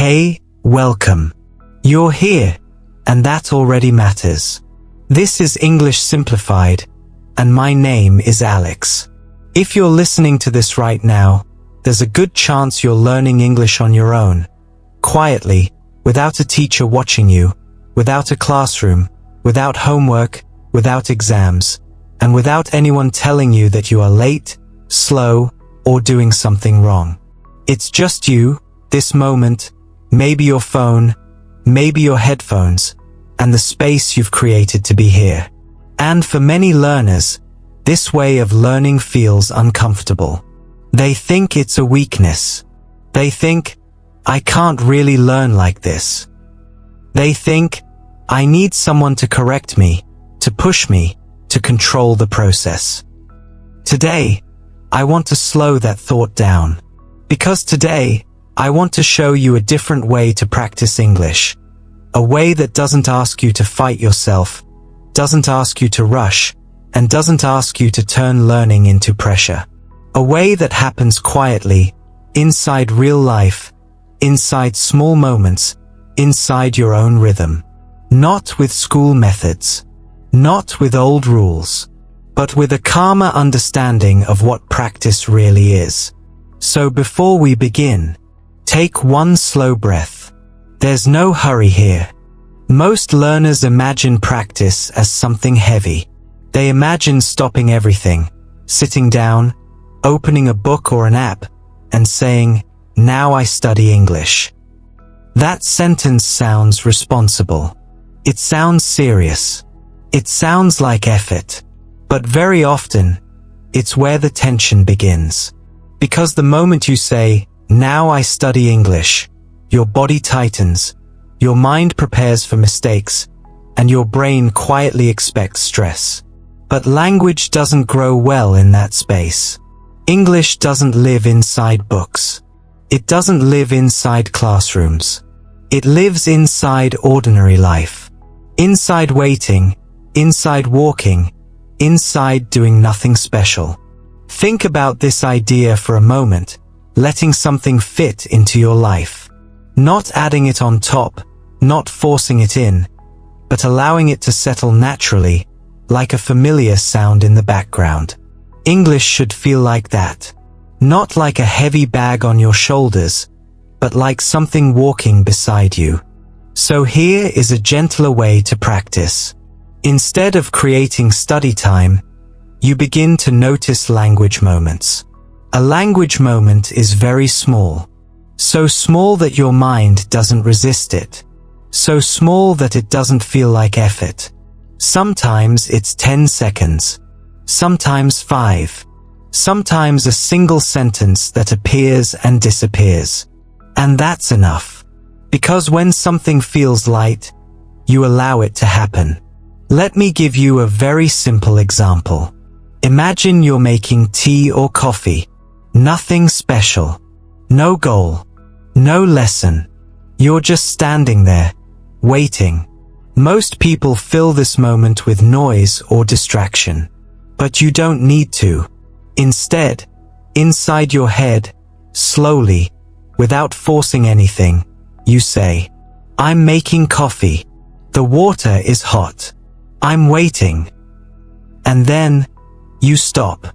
Hey, welcome. You're here, and that already matters. This is English Simplified, and my name is Alex. If you're listening to this right now, there's a good chance you're learning English on your own, quietly, without a teacher watching you, without a classroom, without homework, without exams, and without anyone telling you that you are late, slow, or doing something wrong. It's just you, this moment, maybe your phone, maybe your headphones, and the space you've created to be here. And for many learners, this way of learning feels uncomfortable. They think it's a weakness. They think, I can't really learn like this. They think, I need someone to correct me, to push me, to control the process. Today, I want to slow that thought down. Because today, I want to show you a different way to practice English. A way that doesn't ask you to fight yourself, doesn't ask you to rush, and doesn't ask you to turn learning into pressure. A way that happens quietly, inside real life, inside small moments, inside your own rhythm. Not with school methods, not with old rules, but with a calmer understanding of what practice really is. So before we begin, take one slow breath. There's no hurry here. Most learners imagine practice as something heavy. They imagine stopping everything, sitting down, opening a book or an app, and saying, "Now I study English." That sentence sounds responsible. It sounds serious. It sounds like effort. But very often, it's where the tension begins. Because the moment you say, "Now I study English," your body tightens, your mind prepares for mistakes, and your brain quietly expects stress. But language doesn't grow well in that space. English doesn't live inside books. It doesn't live inside classrooms. It lives inside ordinary life. Inside waiting, inside walking, inside doing nothing special. Think about this idea for a moment, letting something fit into your life. Not adding it on top, not forcing it in, but allowing it to settle naturally, like a familiar sound in the background. English should feel like that. Not like a heavy bag on your shoulders, but like something walking beside you. So here is a gentler way to practice. Instead of creating study time, you begin to notice language moments. A language moment is very small. So small that your mind doesn't resist it. So small that it doesn't feel like effort. Sometimes it's 10 seconds. Sometimes 5. Sometimes a single sentence that appears and disappears. And that's enough. Because when something feels light, you allow it to happen. Let me give you a very simple example. Imagine you're making tea or coffee. Nothing special. No goal. No lesson. You're just standing there, waiting. Most people fill this moment with noise or distraction. But you don't need to. Instead, inside your head, slowly, without forcing anything, you say, "I'm making coffee. The water is hot. I'm waiting." And then, you stop.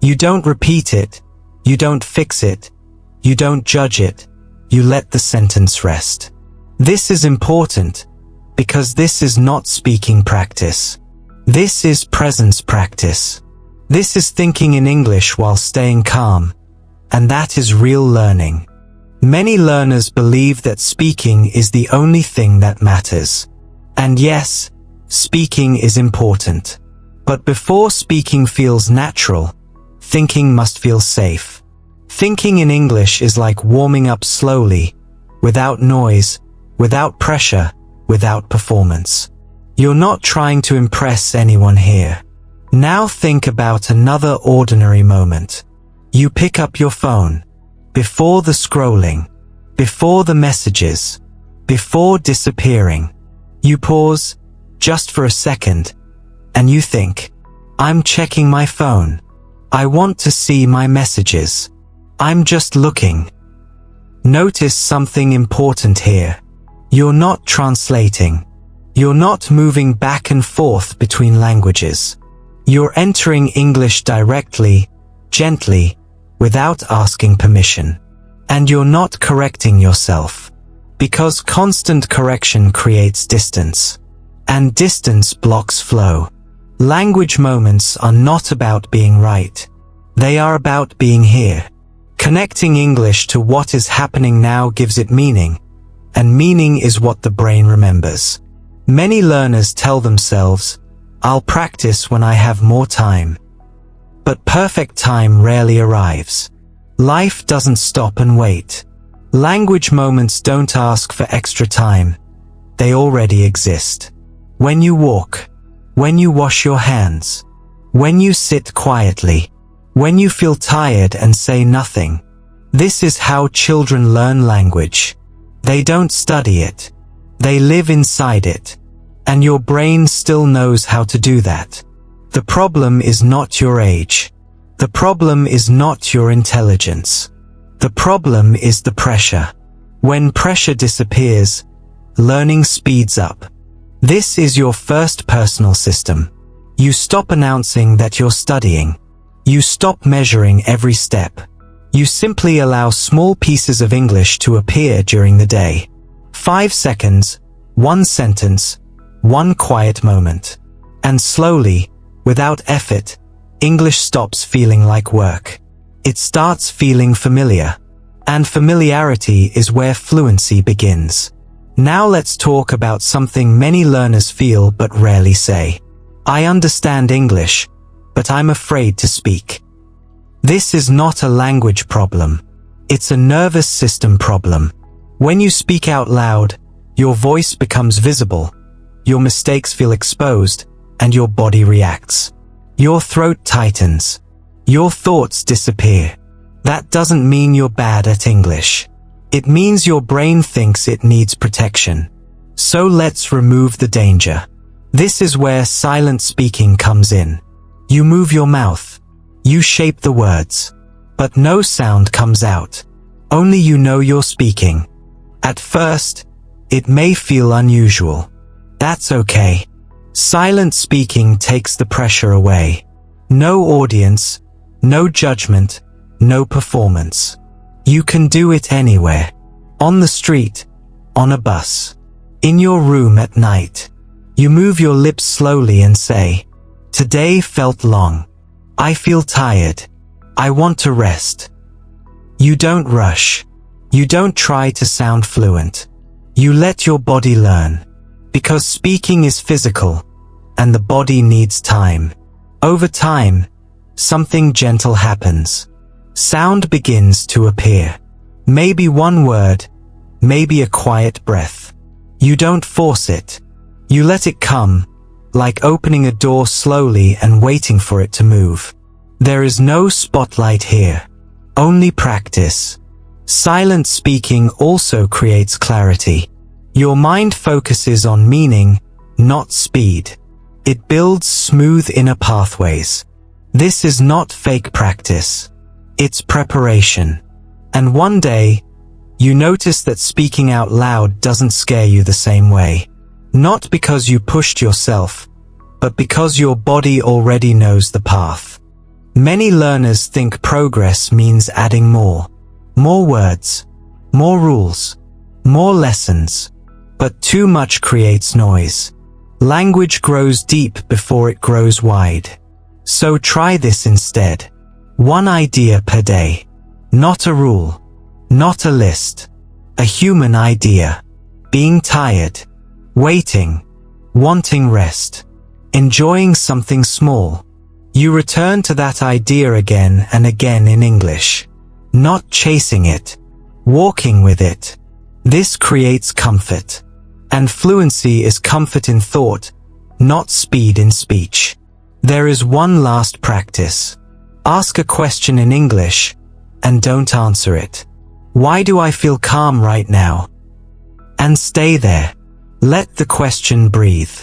You don't repeat it. You don't fix it. You don't judge it. You let the sentence rest. This is important, because this is not speaking practice. This is presence practice. This is thinking in English while staying calm, and that is real learning. Many learners believe that speaking is the only thing that matters. And yes, speaking is important. But before speaking feels natural, thinking must feel safe. Thinking in English is like warming up slowly, without noise, without pressure, without performance. You're not trying to impress anyone here. Now think about another ordinary moment. You pick up your phone. Before the scrolling. Before the messages. Before disappearing. You pause, just for a second, and you think, "I'm checking my phone. I want to see my messages. I'm just looking." Notice something important here. You're not translating. You're not moving back and forth between languages. You're entering English directly, gently, without asking permission. And you're not correcting yourself. Because constant correction creates distance. And distance blocks flow. Language moments are not about being right. They are about being here. Connecting English to what is happening now gives it meaning, and meaning is what the brain remembers. Many learners tell themselves, "I'll practice when I have more time." But perfect time rarely arrives. Life doesn't stop and wait. Language moments don't ask for extra time. They already exist. When you walk, when you wash your hands, when you sit quietly, when you feel tired and say nothing. This is how children learn language. They don't study it. They live inside it. And your brain still knows how to do that. The problem is not your age. The problem is not your intelligence. The problem is the pressure. When pressure disappears, learning speeds up. This is your first personal system. You stop announcing that you're studying. You stop measuring every step. You simply allow small pieces of English to appear during the day. 5 seconds, 1 sentence, 1 quiet moment. And slowly, without effort, English stops feeling like work. It starts feeling familiar. And familiarity is where fluency begins. Now let's talk about something many learners feel but rarely say. I understand English, but I'm afraid to speak. This is not a language problem. It's a nervous system problem. When you speak out loud, your voice becomes visible, your mistakes feel exposed, and your body reacts. Your throat tightens. Your thoughts disappear. That doesn't mean you're bad at English. It means your brain thinks it needs protection. So let's remove the danger. This is where silent speaking comes in. You move your mouth. You shape the words. But no sound comes out. Only you know you're speaking. At first, it may feel unusual. That's okay. Silent speaking takes the pressure away. No audience, no judgment, no performance. You can do it anywhere. On the street, on a bus, in your room at night. You move your lips slowly and say, "Today felt long. I feel tired. I want to rest." You don't rush. You don't try to sound fluent. You let your body learn. Because speaking is physical, and the body needs time. Over time, something gentle happens. Sound begins to appear. Maybe one word, maybe a quiet breath. You don't force it. You let it come, like opening a door slowly and waiting for it to move. There is no spotlight here. Only practice. Silent speaking also creates clarity. Your mind focuses on meaning, not speed. It builds smooth inner pathways. This is not fake practice. It's preparation. And one day, you notice that speaking out loud doesn't scare you the same way. Not because you pushed yourself, but because your body already knows the path. Many learners think progress means adding more. More words, more rules, more lessons. But too much creates noise. Language grows deep before it grows wide. So try this instead. 1 idea per day. Not a rule. Not a list. A human idea. Being tired. Waiting. Wanting rest. Enjoying something small. You return to that idea again and again in English. Not chasing it. Walking with it. This creates comfort. And fluency is comfort in thought, not speed in speech. There is one last practice. Ask a question in English, and don't answer it. Why do I feel calm right now? And stay there. Let the question breathe.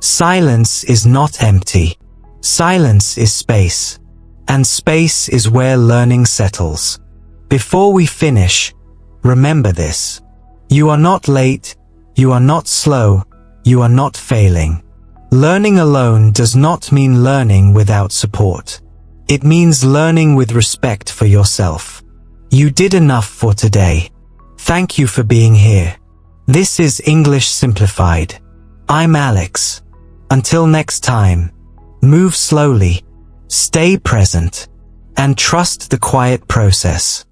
Silence is not empty. Silence is space. And space is where learning settles. Before we finish, Remember this. You are not late, you are not slow, you are not failing. Learning alone does not mean learning without support. It means learning with respect for yourself. You did enough for today. Thank you for being here. This is English Simplified. I'm Alex. Until next time, move slowly, stay present, and trust the quiet process.